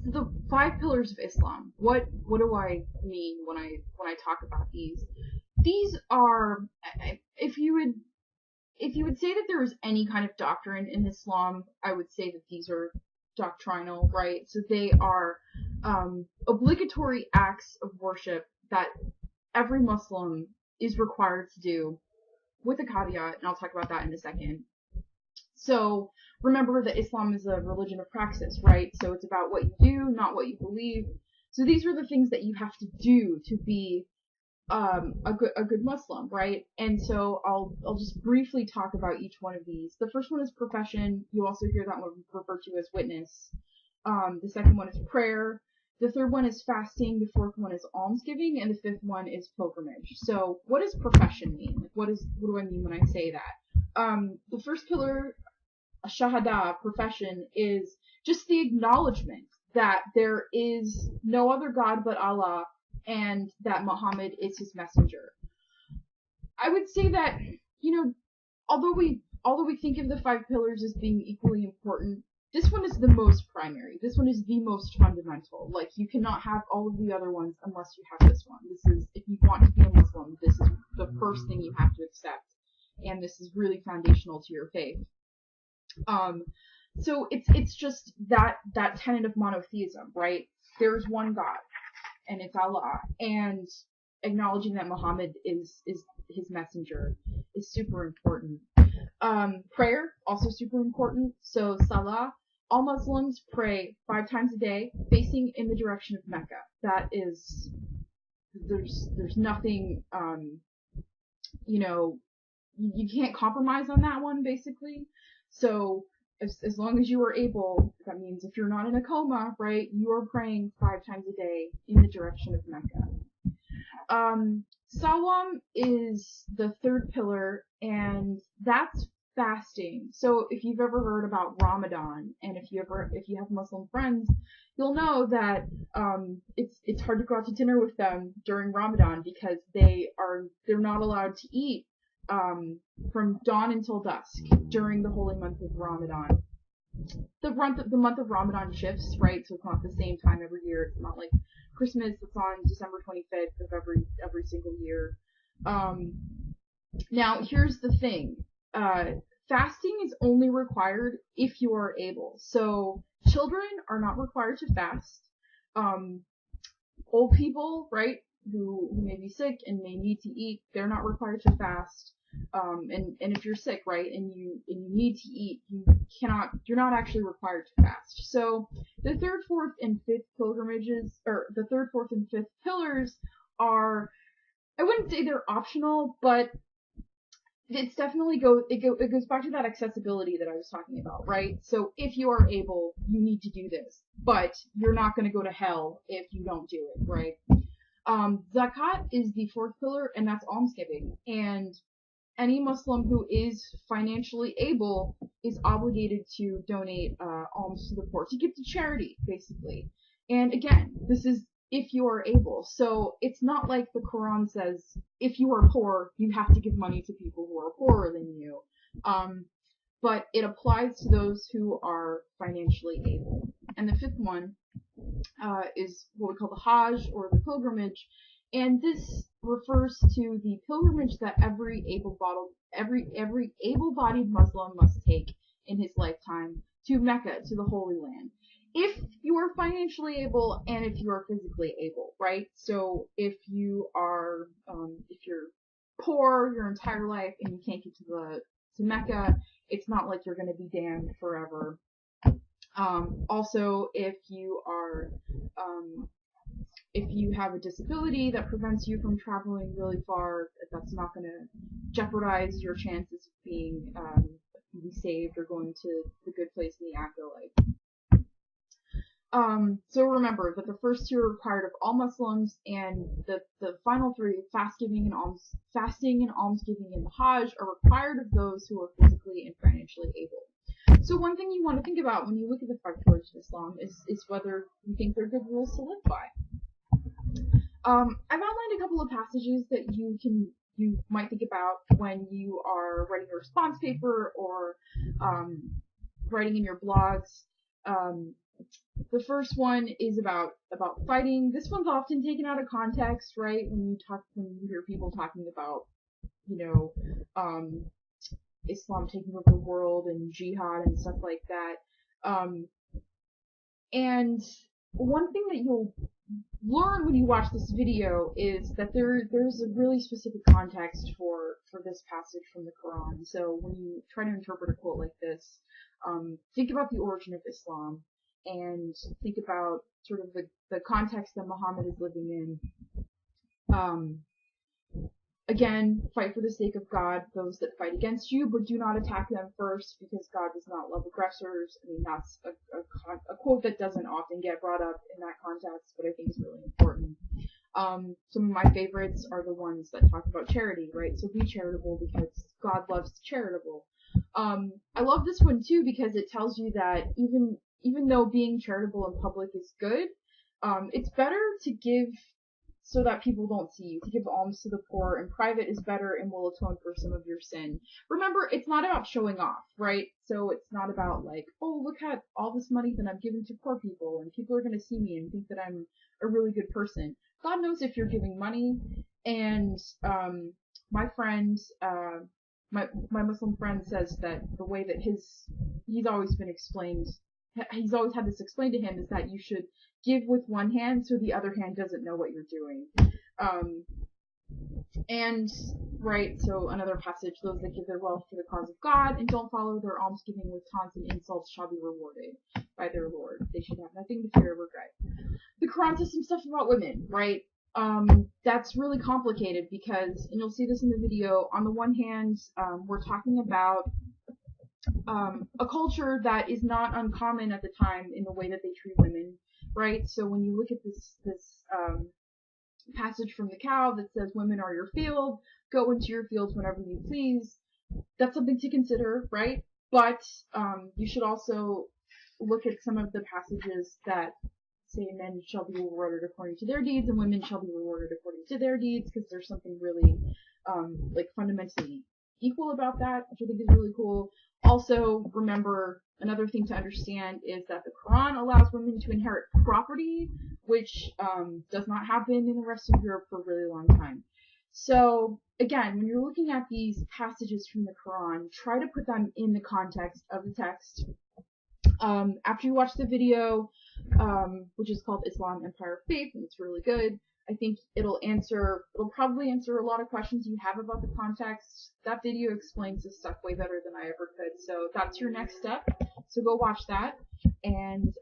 the 5 pillars of Islam. What do I mean when I talk about these? These are, if you would say that there is any kind of doctrine in Islam, I would say that these are doctrinal, right? So they are obligatory acts of worship that every Muslim is required to do, with a caveat, and I'll talk about that in a second. So remember that Islam is a religion of praxis, right? So it's about what you do, not what you believe. So these are the things that you have to do to be a good Muslim, right? And so I'll just briefly talk about each one of these. The first one is profession. You also hear that one referred to as witness. The second one is prayer. The third one is fasting. The fourth one is almsgiving, and the fifth one is pilgrimage. So what does profession mean? Like, what do I mean when I say that? The first pillar, Shahada, profession, is just the acknowledgement that there is no other God but Allah, and that Muhammad is his messenger. I would say that, although we think of the 5 pillars as being equally important, this one is the most primary. This one is the most fundamental. Like, you cannot have all of the other ones unless you have this one. This is, if you want to be a Muslim, this is the first thing you have to accept. And this is really foundational to your faith. So it's just that tenet of monotheism, right? There's one God, and it's Allah. And acknowledging that Muhammad is his messenger is super important. Prayer, also super important. So Salah, all Muslims pray 5 times a day, facing in the direction of Mecca. That is, there's nothing, you can't compromise on that one, basically. So as long as you are able, that means if you're not in a coma, right, you are praying 5 times a day in the direction of Mecca. Sawm is the third pillar, and that's fasting. So if you've ever heard about Ramadan, and if you have Muslim friends, you'll know that it's hard to go out to dinner with them during Ramadan because they're not allowed to eat from dawn until dusk during the holy month of Ramadan. The month of Ramadan shifts, right? So it's not the same time every year. It's not like Christmas that's on December 25th of every single year. Now here's the thing. Fasting is only required if you are able. So children are not required to fast. Old people, right, who may be sick and may need to eat, they're not required to fast. And if you're sick, right, and you need to eat, you're not actually required to fast. So the third, fourth, and fifth pillars are, I wouldn't say they're optional, but it's definitely it goes back to that accessibility that I was talking about, right? So if you are able, you need to do this, but you're not going to go to hell if you don't do it, right? Zakāt is the fourth pillar, and that's almsgiving. And any Muslim who is financially able is obligated to donate alms to the poor, to give to charity, basically. And again, this is if you are able. So it's not like the Quran says, if you are poor, you have to give money to people who are poorer than you. But it applies to those who are financially able. And the fifth one is what we call the Hajj, or the pilgrimage. And this refers to the pilgrimage that every able-bodied Muslim must take in his lifetime to Mecca, to the Holy Land. If you are financially able and if you are physically able, right? So if you are, if you're poor your entire life and you can't get to Mecca, it's not like you're going to be damned forever. Also, if you are, if you have a disability that prevents you from traveling really far, that's not going to jeopardize your chances of being saved or going to the good place in the afterlife. So remember that the first two are required of all Muslims, and the final three, fasting and almsgiving and the Hajj, are required of those who are physically and financially able. So one thing you want to think about when you look at the 5 pillars of Islam is whether you think they're good rules to live by. I've outlined a couple of passages that you might think about when you are writing a response paper or writing in your blogs. The first one is about fighting. This one's often taken out of context, right? When you hear people talking about, you know, Islam taking over the world and jihad and stuff like that. And one thing that you'll learn when you watch this video is that there's a really specific context for this passage from the Quran. So when you try to interpret a quote like this, think about the origin of Islam and think about sort of the context that Muhammad is living in. Again, fight for the sake of God those that fight against you, but do not attack them first, because God does not love aggressors. I mean, that's a quote that doesn't often get brought up in that context, but I think is really important. Some of my favorites are the ones that talk about charity, right? So be charitable because God loves charitable. I love this one too because it tells you that even though being charitable in public is good, it's better to give so that people don't see you. To give alms to the poor in private is better and will atone for some of your sin. Remember, it's not about showing off, right? So it's not about like, oh, look at all this money that I'm giving to poor people and people are going to see me and think that I'm a really good person. God knows if you're giving money. And my friend, my Muslim friend says that the way that he's always had this explained to him is that you should give with one hand so the other hand doesn't know what you're doing. And, right, so another passage, those that give their wealth to the cause of God and don't follow their almsgiving with taunts and insults shall be rewarded by their Lord. They should have nothing to fear or regret. The Quran says some stuff about women, right? That's really complicated because, and you'll see this in the video, on the one hand, we're talking about a culture that is not uncommon at the time in the way that they treat women, right? So when you look at this passage from the cow that says women are your field, go into your fields whenever you please, that's something to consider, right? But you should also look at some of the passages that say men shall be rewarded according to their deeds and women shall be rewarded according to their deeds, because there's something really like fundamentally equal about that, which I think is really cool. Also, remember, another thing to understand is that the Quran allows women to inherit property, which does not happen in the rest of Europe for a really long time. So, again, when you're looking at these passages from the Quran, try to put them in the context of the text. After you watch the video, which is called Islam, Empire of Faith, and it's really good, I think it'll probably answer a lot of questions you have about the context. That video explains this stuff way better than I ever could, so that's your next step. So go watch that, and